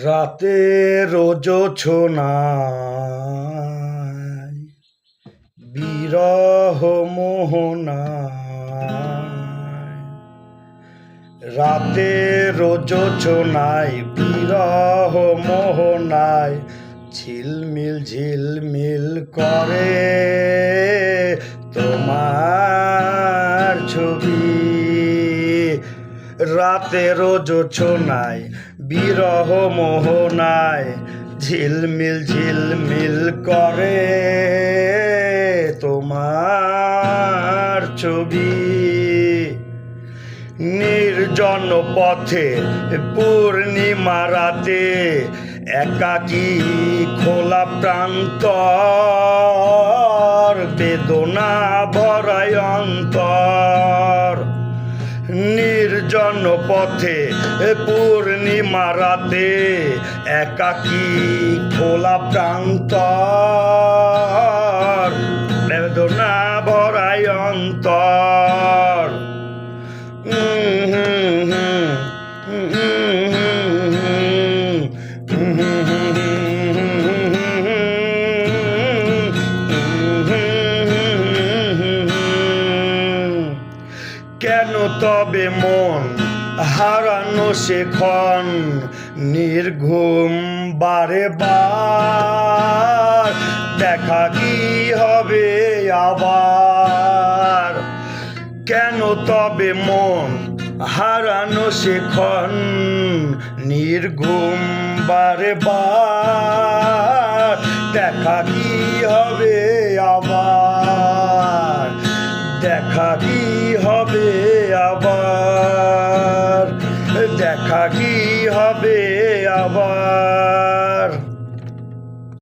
রাতের জোছনায় বিরহ মোহনায়, রাতের জোছনায় বিরহ মোহনায় ঝিলমিল ঝিলমিল করে তোমার ছবি। রাতের জোছনায় বিরহ মোহনায় ঝিলমিল ঝিলমিল করে তোমার ছবি। নির্জন পথে পূর্ণিমা রাতে একাকী খোলা প্রান্তর, বেদনা ভরায় অন্তর। নির্জন পথে পূর্ণিমা রাতে একাকী খোলা প্রান্তর, বেদনা ভরায় অন্তর। কেন তবে মন হারানো সেক্ষণ নির্ঘুম বারে বার, দেখা কি হবে আবার? কেন তবে মন হারানো সেক্ষণ নির্ঘুম বারে বার, দেখা কি হবে আবার? দেখা কি হবে আবার? দেখা কি হবে আবার?